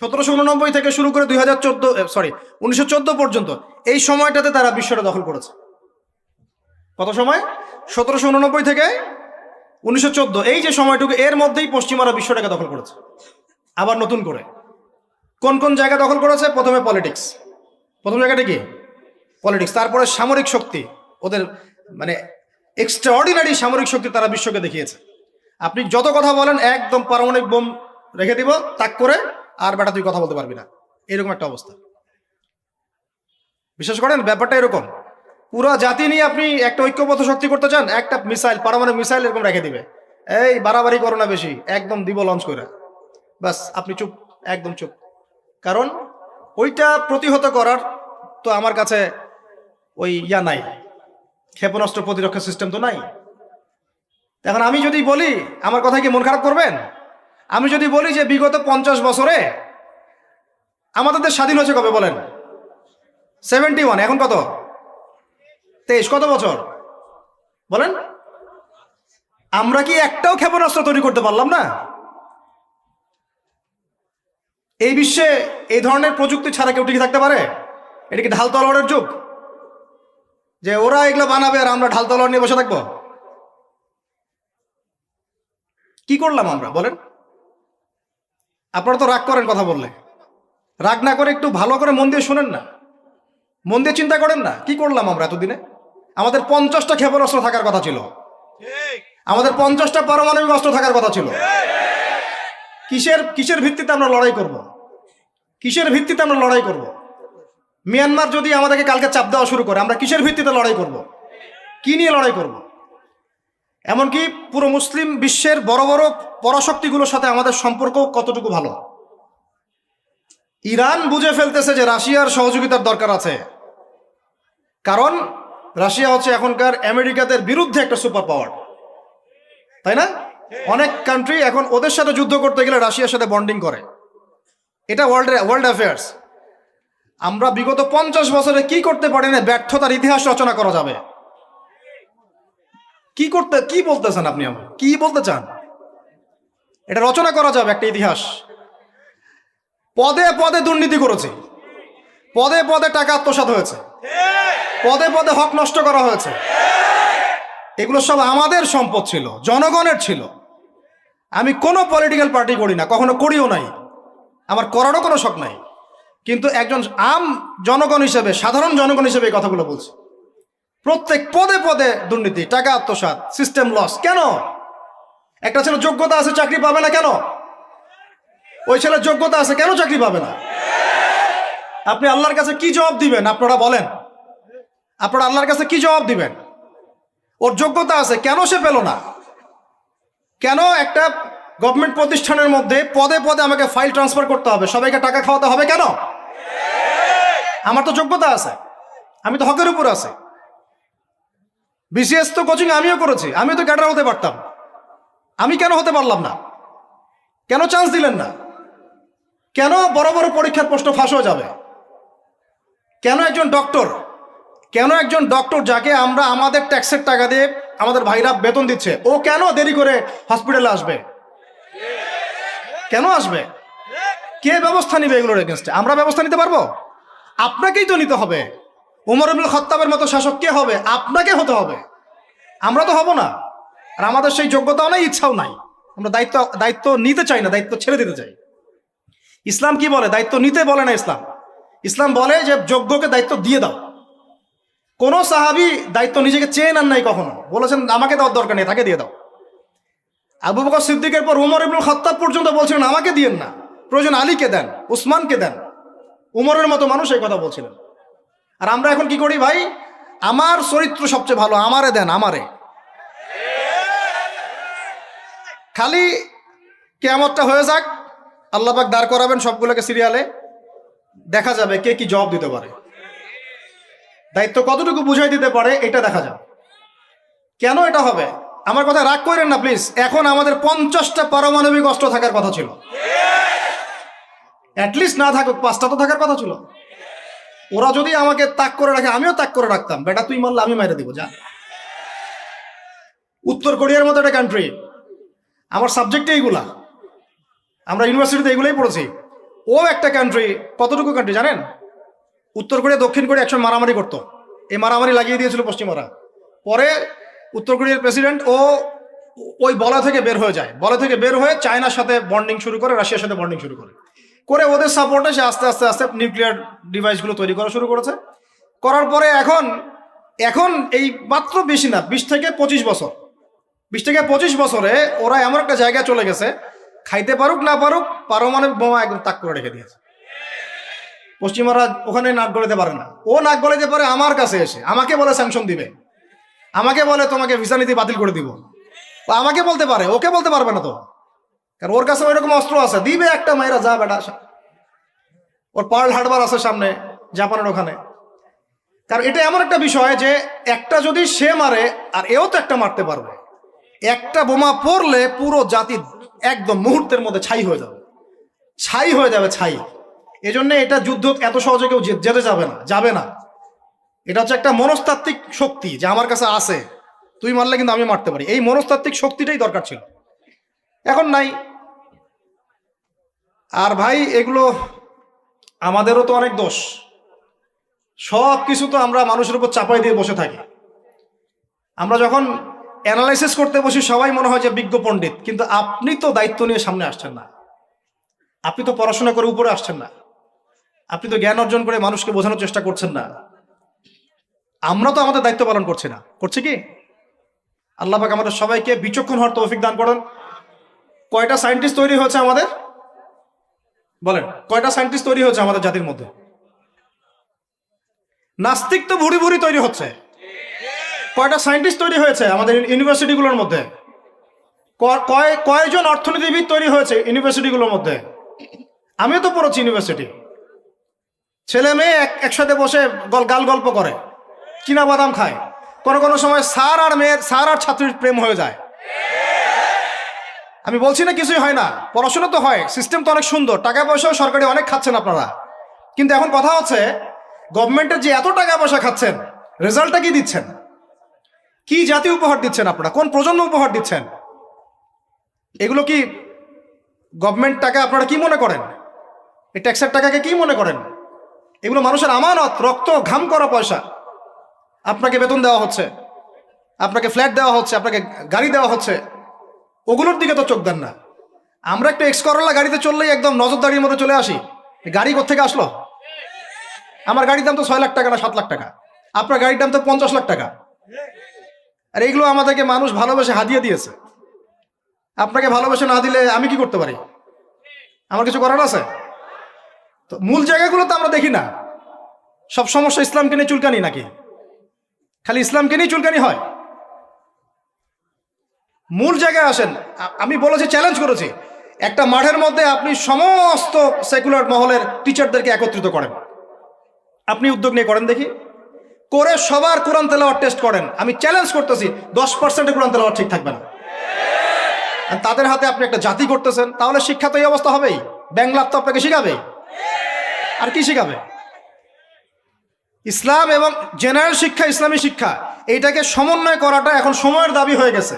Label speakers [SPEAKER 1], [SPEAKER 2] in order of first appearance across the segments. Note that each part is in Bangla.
[SPEAKER 1] 1789 থেকে শুরু করে 1914 পর্যন্ত এই সময়টাতে তারা বিশ্বটা দখল করেছে। কত সময়? 1789 থেকে 1914, এই যে সময়টুকু, এর মধ্যেই পশ্চিমারা বিশ্বটাকে দখল করেছে আবার নতুন করে। কোন কোন জায়গা দখল করেছে? প্রথমে পলিটিক্স, প্রথম জায়গাটা কি? পলিটিক্স। তারপরে সামরিক শক্তি, ওদের মানে এক্সট্রাঅর্ডিনারি সামরিক শক্তি তারা বিশ্বকে দেখিয়েছে। আপনি যত কথা বলেন, একদম পারমাণবিক বোম রেখে দিব তাক করে, আর বেটা তুই কথা বলতে পারবি না, এরকম একটা অবস্থা। বিশ্বাস করেন ব্যাপারটা এরকম। পুরো জাতি নিয়ে আপনি একটা ঐক্যবদ্ধ শক্তি করতে চান, একটা মিসাইল, পারমাণবিক মিসাইল এরকম রেখে দিবে, এই বাড়াবাড়ি করো না বেশি, একদম দিব লঞ্চ করে, বাস আপনি চুপ, একদম চুপ। কারণ ওইটা প্রতিহত করার তো আমার কাছে ওই নাই, ক্ষেপণাস্ত্র প্রতিরক্ষা সিস্টেম তো নাই। এখন আমি যদি বলি, আমার কথা কি মন খারাপ করবেন? আমি যদি বলি যে বিগত 50 বছরে আমাদের দেশ স্বাধীন হয়েছে কবে বলেন? 71, এখন কত? 23, কত বছর বলেন? আমরা কি একটাও ক্ষেপণাস্ত্র তৈরি করতে পারলাম না? এই বিশ্বে এই ধরনের প্রযুক্তি ছাড়া কেউ টিকে থাকতে পারে? এটা কি ঢাল তলোয়ারের যুগ যে ওরা এগুলো বানাবে আর আমরা ঢাল তলোয়ার নিয়ে বসে থাকবো? কি করলাম আমরা বলেন? আপনারা তো রাগ করেন কথা বললে, রাগ না করে একটু ভালো করে মন দিয়ে শুনেন না, মন দিয়ে চিন্তা করেন না। কি করলাম আমরা এতদিনে? আমাদের 50টা ক্ষেপণাস্ত্র থাকার কথা ছিল, আমাদের 50টা পারমাণবিক অস্ত্র থাকার কথা ছিল। কিসের ভিত্তিতে আমরা লড়াই করব? কিসের ভিত্তিতে আমরা লড়াই করব? মিয়ানমার যদি আমাদেরকে কালকে চাপ দেওয়া শুরু করে, আমরা কিসের ভিত্তিতে লড়াই করব? কি নিয়ে লড়াই করব? এমনকি পুরো মুসলিম বিশ্বের বড় বড় পরাশক্তিগুলোর সাথে আমাদের সম্পর্ক কতটুকু ভালো। ইরান বুঝে ফেলতেছে যে রাশিয়ার সহযোগিতার দরকার আছে, কারণ রাশিয়া হচ্ছে এখনকার আমেরিকাদের বিরুদ্ধে একটা সুপার পাওয়ার, তাই না? অনেক কান্ট্রি এখন ওদের সাথে যুদ্ধ করতে গেলে রাশিয়ার সাথে বন্ডিং করে। এটা ওয়ার্ল্ড অ্যাফেয়ার্স। আমরা বিগত 50 বছরে কি করতে পারি না, ব্যর্থতার ইতিহাস রচনা করা যাবে। কি বলতেছেন আপনি? আমার কি বলতে চান? এটা রচনা করা যাবে একটা ইতিহাস। পদে পদে দুর্নীতি করেছে, পদে পদে টাকা আত্মসাৎ হয়েছে, পদে পদে হক নষ্ট করা হয়েছে। এগুলো সব আমাদের সম্পদ ছিল, জনগণের ছিল। আমি কোনো পলিটিক্যাল পার্টি করি না, কখনো করিও নাই, আমার করারও কোনো শখ নাই। কিন্তু একজন জনগণ হিসেবে, সাধারণ জনগণ হিসেবে এই কথাগুলো বলছি। প্রত্যেক পদে পদে দুর্নীতি, টাকা আত্মসাৎ, সিস্টেম লস। কেন? একটা ছেলে যোগ্যতা আছে, চাকরি পাবে না কেন? ওই ছেলের যোগ্যতা আছে, কেন চাকরি পাবে না? আপনি আল্লাহর কাছে কি জবাব দিবেন? আপনারা বলেন, আপনারা আল্লাহর কাছে কি জবাব দিবেন? ওর যোগ্যতা আছে, কেন সে পেল না? কেন একটা গভর্নমেন্ট প্রতিষ্ঠানের মধ্যে পদে পদে আমাকে ফাইল ট্রান্সফার করতে হবে, সবাইকে টাকা খাওয়াতে হবে কেন? আমার তো যোগ্যতা আছে, আমি তো হকের উপর আছি। বিসিএস তো কোচিং আমিও করেছি, আমিও তো ক্যাডার হতে পারতাম, আমি কেন হতে পারলাম না? কেন চান্স দিলেন না? কেন বড় বড় পরীক্ষার প্রশ্ন ফাঁস হয়ে যাবে? কেন একজন ডক্টর যাকে আমরা আমাদের ট্যাক্সের টাকা দিয়ে আমাদের ভাইরা বেতন দিচ্ছে, ও কেন দেরি করে হসপিটালে আসবে? কেন আসবে? কে ব্যবস্থা নিবে এগুলোর এগেনস্টে? আমরা ব্যবস্থা নিতে পারবো? আপনাকেই তো নিতে হবে। ওমর ইবনুল খাত্তাবের মতো শাসক কে হবে? আপনাকে হতে হবে, আমরা তো হব না। আর আমাদের সেই যোগ্যতাও নাই, ইচ্ছাও নাই। আমরা দায়িত্ব নিতে চাই না, দায়িত্ব ছেড়ে দিতে চাই। ইসলাম কি বলে? দায়িত্ব নিতে বলে না ইসলাম। ইসলাম বলে যে যোগ্যকে দায়িত্ব দিয়ে দাও। কোন সাহাবী দায়িত্ব নিজেকে চেয়ে নেন নাই কখনো, বলেছেন আমাকে দেওয়ার দরকার নেই, তাকে দিয়ে দাও। আবু বকর সিদ্দিকের পর উমর ইবনুল খাত্তাব পর্যন্ত বলছিলেন আমাকে দিয়েন না, প্রয়োজন আলীকে দেন, উসমানকে দেন। উমরের মতো মানুষ এই কথা বলছিলেন। আর আমরা এখন কি করি ভাই? আমার চরিত্র সবচেয়ে ভালো, আমারে দেন, আমারে। খালি কিয়ামতটা হয়ে যাক, আল্লাহ পাক দাঁড় করাবেন সবগুলোকে সিরিয়ালে, দেখা যাবে কে কি জবাব দিতে পারে, দায়িত্ব কতটুকু বুঝাই দিতে পারে, এটা দেখা যাবে। কেন এটা হবে? আমার কথা রাগ করেন না প্লিজ। এখন আমাদের 50টা পারমাণবিক অস্ত্র থাকার কথা ছিল, অ্যাটলিস্ট না থাকুক 5টা তো থাকার কথা ছিল। ওরা যদি আমাকে তাক করে রাখে, আমিও তাক করে রাখতাম। বেটা তুই মারলে আমি মেরে দিব, যা। উত্তর কোরিয়ার মতো একটা কান্ট্রি, আমার সাবজেক্টে এইগুলা, আমরা ইউনিভার্সিটিতে এগুলোই পড়েছি। ও একটা কান্ট্রি, কতটুকু কান্ট্রি জানেন? উত্তর কোরিয়া দক্ষিণ কোরিয়া একসময় মারামারি করতো, এই মারামারি লাগিয়ে দিয়েছিল পশ্চিমারা। পরে উত্তর কোরিয়ার প্রেসিডেন্ট ওই বলয় থেকে বের হয়ে যায়, বলয় থেকে বের হয়ে চায়নার সাথে বন্ডিং শুরু করে, রাশিয়ার সাথে বন্ডিং শুরু করে, করে ওদের সাপোর্টে সে আস্তে আস্তে আস্তে নিউক্লিয়ার ডিভাইসগুলো তৈরি করা শুরু করেছে। করার পরে এখন এই মাত্র বেশি না, 20 থেকে 25 বছর, 20 থেকে 25 বছরে ওরা এমন একটা জায়গায় চলে গেছে, খাইতে পারুক না পারুক পারমাণবিক বোমা একদম তাক করে রেখে দিয়েছে। পশ্চিমারা ওখানে নাক গলাতে পারে না, ও নাক গলাতে পারে আমার কাছে এসে, আমাকে বলে স্যাংশন দিবে, আমাকে বলে তোমাকে ভিসা নীতি বাতিল করে দিব, আমাকে বলতে পারে, ওকে বলতে পারবে না তো, কারণ ওর কাছে ওইরকম অস্ত্র আছে, দিবে একটা মায়েরা, যা বেটা, ওর পার্ল হারবার আছে সামনে জাপানের ওখানে। কারণ এটা এমন একটা বিষয় যে একটা যদি সে মারে আর এও তো একটা মারতে পারবে, একটা বোমা পড়লে পুরো জাতি একদম মুহূর্তের মধ্যে ছাই হয়ে যাবে, ছাই হয়ে যাবে, ছাই। এজন্য এটা যুদ্ধ এত সহজে কেউ যেতে যাবে না। এটা হচ্ছে একটা মনস্তাত্ত্বিক শক্তি যে আমার কাছে আছে, তুই মারলে কিন্তু আমি মারতে পারি, এই মনস্তাত্ত্বিক শক্তিটাই দরকার ছিল, এখন নাই। আর ভাই এগুলো আমাদেরও তো অনেক দোষ, সব কিছু তো আমরা মানুষের উপর চাপাই দিয়ে বসে থাকি। আমরা যখন অ্যানালাইসিস করতে বসি সবাই মনে হয় যে বিজ্ঞ পণ্ডিত, কিন্তু আপনি তো দায়িত্ব নিয়ে সামনে আসছেন না, আপনি তো পড়াশোনা করে উপরে আসছেন না, আপনি তো জ্ঞান অর্জন করে মানুষকে বোঝানোর চেষ্টা করছেন না। আমরা তো আমাদের দায়িত্ব পালন করছি না, করছি কি? আল্লাহ পাক আমাদের সবাইকে বিচক্ষণ হওয়ার তৌফিক দান করেন। কয়টা সায়েন্টিস্ট তৈরি হয়েছে আমাদের, বলেন কয়টা সায়েন্টিস্ট তৈরি হয়েছে আমাদের জাতির মধ্যে? নাস্তিক তো ভুরি ভুরি তৈরি হচ্ছে। কয়টা সায়েন্টিস্ট তৈরি হয়েছে আমাদের ইউনিভার্সিটিগুলোর মধ্যে? কয়জন অর্থনীতিবিদ তৈরি হয়েছে ইউনিভার্সিটিগুলোর মধ্যে? আমিও তো পড়েছি ইউনিভার্সিটি, ছেলে মেয়ে একসাথে বসে গাল গল্প করে, চীনা বাদাম খায়, কোনো সময় স্যার আর ছাত্রীর প্রেম হয়ে যায়। আমি বলছি না কিছুই হয় না, পড়াশোনা তো হয়, সিস্টেম তো অনেক সুন্দর, টাকা পয়সাও সরকারি অনেক খাচ্ছেন আপনারা, কিন্তু এখন কথা হচ্ছে গভর্নমেন্টের যে এত টাকা পয়সা খাচ্ছেন, রেজাল্টটা কি দিচ্ছেন? কি জাতি উপহার দিচ্ছেন আপনারা? কোন প্রজন্ম উপহার দিচ্ছেন? এগুলো কি গভর্নমেন্ট টাকা আপনারা কি মনে করেন? এই ট্যাক্সের টাকাকে কি মনে করেন? এগুলো মানুষের আমানত, রক্ত ঘাম করা পয়সা। আপনাকে বেতন দেওয়া হচ্ছে, আপনাকে ফ্ল্যাট দেওয়া হচ্ছে, আপনাকে গাড়ি দেওয়া হচ্ছে, ওগুলোর দিকে তো চোখ দেন না। আমরা একটু এক্স করোলা গাড়িতে চললেই একদম নজরদারির মধ্যে চলে আসি, গাড়ি কোত্থেকে আসলো? আমার গাড়ির দাম তো 6 লাখ টাকা না 7 লাখ টাকা, আপনার গাড়ির দাম তো 50 লাখ টাকা। আর এইগুলো আমাদেরকে মানুষ ভালোবেসে হাদিয়ে দিয়েছে। আপনাকে ভালোবেসে না দিলে আমি কি করতে পারি? আমার কিছু করার আছে? তো মূল জায়গাগুলো তো আমরা দেখি না। সব সমস্যা ইসলামকে নিয়ে চুলকানি নাকি? খালি ইসলামকে নিয়ে চুলকানি হয়? মূল জায়গায় আসেন। আমি বলেছি, চ্যালেঞ্জ করেছি, একটা মাঠের মধ্যে আপনি সমস্ত সেকুলার মহলের টিচারদেরকে একত্রিত করেন, আপনি উদ্যোগ নিয়ে করেন দেখি, করে সবার কোরআন তেলাওয়াত টেস্ট করেন। আমি চ্যালেঞ্জ করতেছি 10% কোরআন তেলাওয়াত ঠিক থাকবে না। তাদের হাতে আপনি একটা জাতি করতেছেন, তাহলে শিক্ষা তো এই অবস্থা হবেই। ব্যাংলা তো আপনাকে শিখাবে, আর কি শিখাবে? ইসলাম এবং জেনারেল শিক্ষা, ইসলামী শিক্ষা, এইটাকে সমন্বয় করাটা এখন সময়ের দাবি হয়ে গেছে।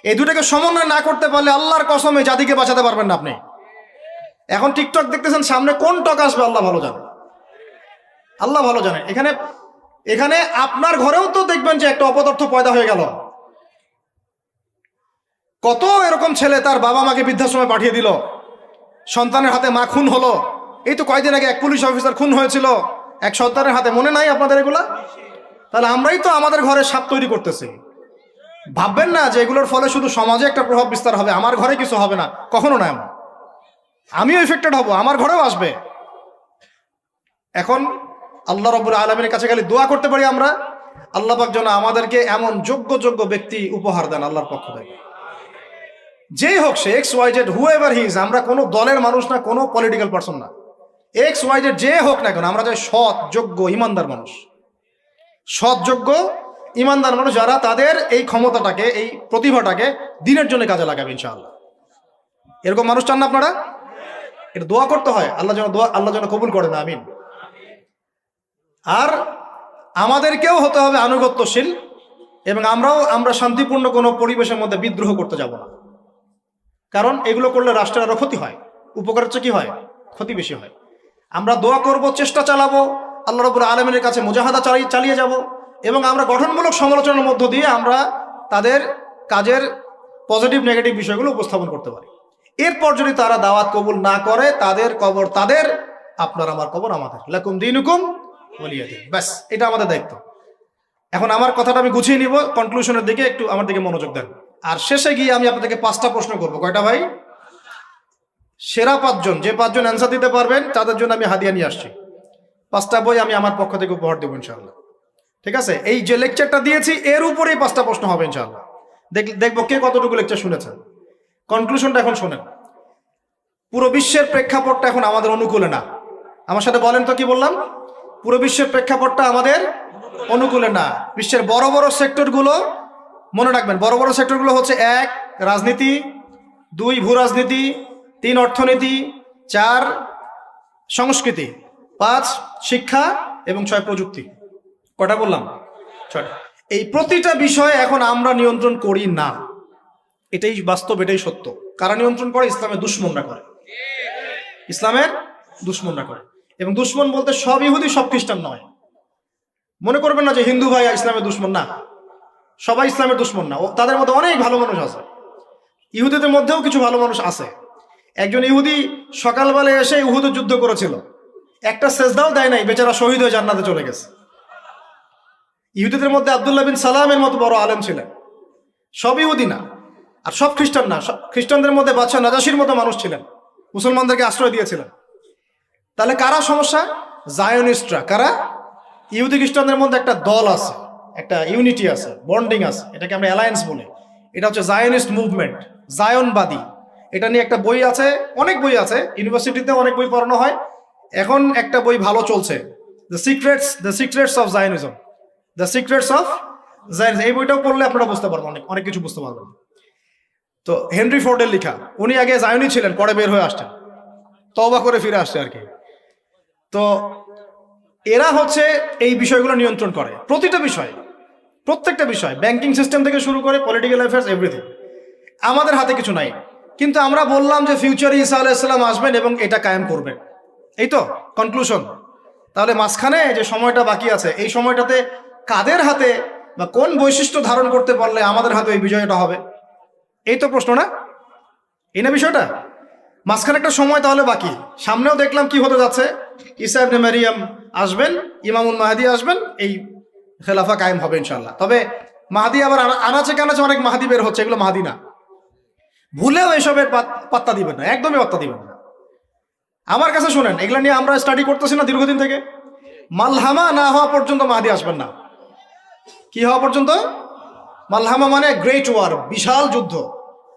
[SPEAKER 1] এই দুটাকে সমন্বয় না করতে পারলে আল্লাহর কসম এই জাতিকে বাঁচাতে পারবেন না আপনি। এখন টিকটক দেখতেছেন, সামনে কোন টক আসবে আল্লাহ ভালো জানে, আল্লাহ ভালো জানে। এখানে আপনার ঘরেও তো দেখবেন যে একটা অপদার্থ পয়দা হয়ে গেল। কত এরকম ছেলে তার বাবা মাকে বৃদ্ধাশ্রমে পাঠিয়ে দিল, সন্তানের হাতে মা খুন হলো। এই তো কয়েকদিন আগে এক পুলিশ অফিসার খুন হয়েছিল এক সন্তানের হাতে, মনে নাই আপনাদের এগুলা? তাহলে আমরাই তো আমাদের ঘরে সাপ তৈরি করতেছি। ভাববেন না যে এগুলোর ফলে শুধু সমাজে একটা প্রভাব বিস্তার হবে, আমার ঘরে কিছু হবে না, কখনো না। আমিও এফেক্টেড হব, আমার ঘরেও আসবে। এখন আল্লাহ রাব্বুল আলামিনের কাছে খালি দোয়া করতে পারি আমরা, আল্লাহ পাক যেন আমাদেরকে এমন যোগ্য ব্যক্তি উপহার দেন আল্লাহর পক্ষ থেকে। যেই হোক সে XYZ, হুএভার হি ইজ, আমরা কোনো দলের মানুষ না, কোনো পলিটিক্যাল পার্সন না, XYZ যে হোক না কেন, আমরা চাই সৎ, যোগ্য, ইমানদার মানুষ, সৎ, যোগ্য, ইমানদার মানুষ, যারা তাদের এই ক্ষমতাটাকে, এই প্রতিভাটাকে দিনের জন্য কাজে লাগাবে ইনশাআল্লাহ। এরকম মানুষ চান না আপনারা? এটা দোয়া করতে হয়, আল্লাহ যেন কবুল করেন, আমিন। আর আমাদেরকেও হতে হবে আনুগত্যশীল, এবং আমরা শান্তিপূর্ণ কোনো পরিবেশের মধ্যে বিদ্রোহ করতে যাব না। কারণ এগুলো করলে রাষ্ট্রের আরো ক্ষতি হয়, উপকারের চেয়ে কি হয়? ক্ষতি বেশি হয়। আমরা দোয়া করব, চেষ্টা চালাবো, আল্লাহ রাব্বুল আলামিনের কাছে মুজাহাদা চালিয়ে যাব, এবং আমরা গঠনমূলক সমালোচনার মধ্য দিয়ে আমরা তাদের কাজের পজিটিভ নেগেটিভ বিষয়গুলো উপস্থাপন করতে পারি। এরপর যদি তারা দাওয়াত কবুল না করে, তাদের কবর তাদের, আপনার আমার কবর আমাদের, লাকুম দীনুকুম ওয়ালিয়া দীন। ব্যাস, এটা আমাদের দায়িত্ব। এখন আমার কথাটা আমি গুছিয়ে নিব, কনক্লুশনের দিকে একটু আমার দিকে মনোযোগ দেন। আর শেষে গিয়ে আমি আপনাদেরকে 5টা প্রশ্ন করব। কয়টা ভাই? সেরা 5জন, যে 5জন অ্যান্সার দিতে পারবেন তাদের জন্য আমি হাদিয়া নিয়ে আসছি। 5টা বই আমি আমার পক্ষ থেকে উপহার দেবো ইনশাআল্লাহ। ঠিক আছে? এই যে লেকচারটা দিয়েছি এর উপরেই 5টা প্রশ্ন হবে ইনশাআল্লাহ। দেখবো কে কতটুকু লেকচার শুনেছেন। কনক্লুশনটা এখন শোনেন। পুরো বিশ্বের প্রেক্ষাপটটা এখন আমাদের অনুকূলে না। আমার সাথে বলেন তো, কি বললাম? পুরো বিশ্বের প্রেক্ষাপটটা আমাদের অনুকূলে না। বিশ্বের বড় বড় সেক্টরগুলো, মনে রাখবেন, বড় বড় সেক্টরগুলো হচ্ছে 1 রাজনীতি, 2 ভূ রাজনীতি, 3 অর্থনীতি, 4 সংস্কৃতি, 5 শিক্ষা এবং 6 প্রযুক্তি। কটা বললাম? 6টা। এই প্রতিটা বিষয়ে এখন আমরা নিয়ন্ত্রণ করি না। এটাই বাস্তব, এটাই সত্য। কারা নিয়ন্ত্রণ করে? ইসলামের দুশমনরা করে। ইসলামের দুশমনরা করে। এবং দুশমন বলতে সব ইহুদি সব খ্রিস্টান নয়। মনে করবেন না যে হিন্দু ভাই ইসলামের দুশমন, না, সবাই ইসলামের দুশমন না। তাদের মধ্যে অনেক ভালো মানুষ আছে। ইহুদিদের মধ্যেও কিছু ভালো মানুষ আছে। একজন ইহুদি সকালবেলা এসে উহুদের যুদ্ধ করেছিল, একটা সেজদাও দেয় নাই, বেচারা শহীদ হয়ে জান্নাতে চলে গেছে। ইহুদিদের মধ্যে আব্দুল্লাহ বিন সালামের মতো বড় আলেম ছিলেন। সব ইহুদি না, আর সব খ্রিস্টান না। খ্রিস্টানদের মধ্যে বাদশা নাজাসির মতো মানুষ ছিলেন, মুসলমানদেরকে আশ্রয় দিয়েছিলেন। তাহলে কারা সমস্যা? জায়নিস্টরা। কারা? ইহুদি খ্রিস্টানদের মধ্যে একটা দল আছে, একটা ইউনিটি আছে, বন্ডিং আছে, এটাকে আমরা অ্যালায়েন্স বলি। এটা হচ্ছে জায়নিস্ট মুভমেন্ট, জায়নবাদী। এটা নিয়ে একটা বই আছে, অনেক বই আছে, ইউনিভার্সিটিতে অনেক বই পড়ানো হয়। এখন একটা বই ভালো চলছে, the secrets of Zionism, the secrets of Zionism. এই বইটাও পড়লে আপনারা বুঝতে পারবেন, অনেক কিছু বুঝতে পারবেন। তো হেনরি ফোর্ডের লেখা। উনি আগে জায়নি ছিলেন, পরে বের হয়ে আসছেন, তওবা করে ফিরে আসছে আর কি। তো এরা হচ্ছে এই বিষয়গুলো নিয়ন্ত্রণ করে, প্রতিটা বিষয়, প্রত্যেকটা বিষয়, ব্যাংকিং সিস্টেম থেকে শুরু করে পলিটিক্যাল অ্যাফেয়ার্স, এভরিথিং। আমাদের হাতে কিছু নাই, কিন্তু আমরা বললাম যে ফিউচারে ঈসা আলাইহিস সালাম আসবেন এবং এটা কায়েম করবেন। এই তো কনক্লুশন। তাহলে মাঝখানে যে সময়টা বাকি আছে, এই সময়টাতে কাদের হাতে বা কোন বৈশিষ্ট্য ধারণ করতে পারলে আমাদের হাতে এই বিজয়টা হবে? এই তো প্রশ্ন, না? এই না বিষয়টা? মাঝখানে একটা সময় তাহলে বাকি। সামনেও দেখলাম কি হতে যাচ্ছে, ঈসা ইবনে মারিয়াম আসবেন, ইমামুল মাহদি আসবেন, এই খেলাফা কায়েম হবে ইনশাআল্লাহ। তবে মাহদি আবার আনাচে কানাচে অনেক মাহদি বের হচ্ছে, এগুলো মাহদি না। ভুলেও এসবের পাত্তা দিবেন না, একদমই পাত্তা দিবেন না। আমার কাছে শোনেন, এগুলো নিয়ে আমরা স্টাডি করতেছি না দীর্ঘদিন থেকে। মালহামা না হওয়া পর্যন্ত মাহদি আসবেন না। কি হওয়া পর্যন্ত? মালহামা মানে গ্রেট ওয়ার, বিশাল যুদ্ধ,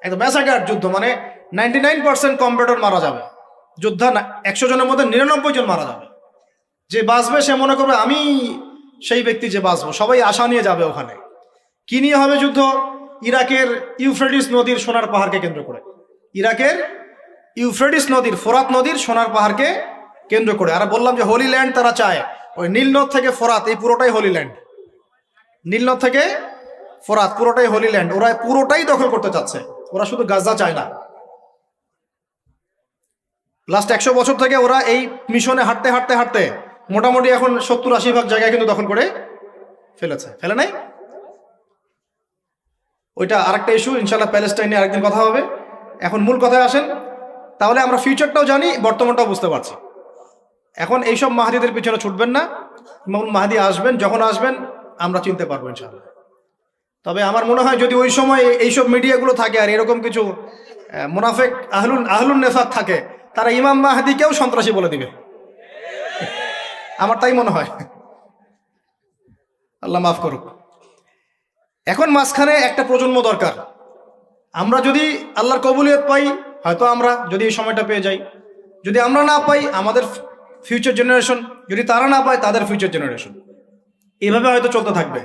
[SPEAKER 1] একদম ম্যাসাকার যুদ্ধ, মানে 99% কম্পিউটার মারা যাবে। যোদ্ধা 100 জনের মধ্যে 99 জন মারা যাবে। যে বাঁচবে সে মনে করবে আমি সেই ব্যক্তি যে বাঁচবো, সবাই আশা নিয়ে যাবে ওখানে। কি নিয়ে হবে যুদ্ধ? ইরাকের ইউফ্রেটিস নদীর সোনার পাহাড়কে কেন্দ্র করে। ইরাকের ইউফ্রেটিস নদীর, ফোরাত নদীর সোনার পাহাড়কে কেন্দ্র করে। আর বললাম যে হোলি ল্যান্ড তারা চায়, ওই নীলনদ থেকে ফোরাত, এই পুরোটাই হোলি ল্যান্ড। নীলনদ থেকে ফোরাত পুরোটাই হোলি ল্যান্ড। ওরা পুরোটাই দখল করতে চাচ্ছে। ওরা শুধু গাজা চায় না। লাস্ট 100 বছর থেকে ওরা এই মিশনে হাঁটতে হাঁটতে হাঁটতে মোটামুটি এখন 70-80% জায়গায় কিন্তু দখল করে ফেলেছে। ফেলে নাই? ওইটা আরেকটা ইস্যু, ইনশাল্লাহ প্যালেস্টাইন নিয়ে আরেকদিন কথা হবে। এখন মূল কথায় আসেন। তাহলে আমরা ফিউচারটাও জানি, বর্তমানটাও বুঝতে পারছি। এখন এইসব মাহাদিদের পিছনে ছুটবেন না। ইমামুল মাহদি আসবেন, যখন আসবেন আমরা চিনতে পারবো ইনশাআল্লাহ। তবে আমার মনে হয় যদি ওই সময় এইসব মিডিয়াগুলো থাকে আর এরকম কিছু মুনাফিক আহলুন নেফাক থাকে, তারা ইমাম মাহদিকেও সন্ত্রাসী বলে দিবে। আমার তাই মনে হয়। আল্লাহ মাফ করুক। এখন মাঝখানে একটা প্রজন্ম দরকার। আমরা যদি আল্লাহর কবুলিয়ত পাই, হয়তো আমরা যদি এই সময়টা পেয়ে যাই। যদি আমরা না পাই, আমাদের ফিউচার জেনারেশন, যদি তারা না পায় তাদের ফিউচার জেনারেশন, এইভাবে হয়তো চলতে থাকবে।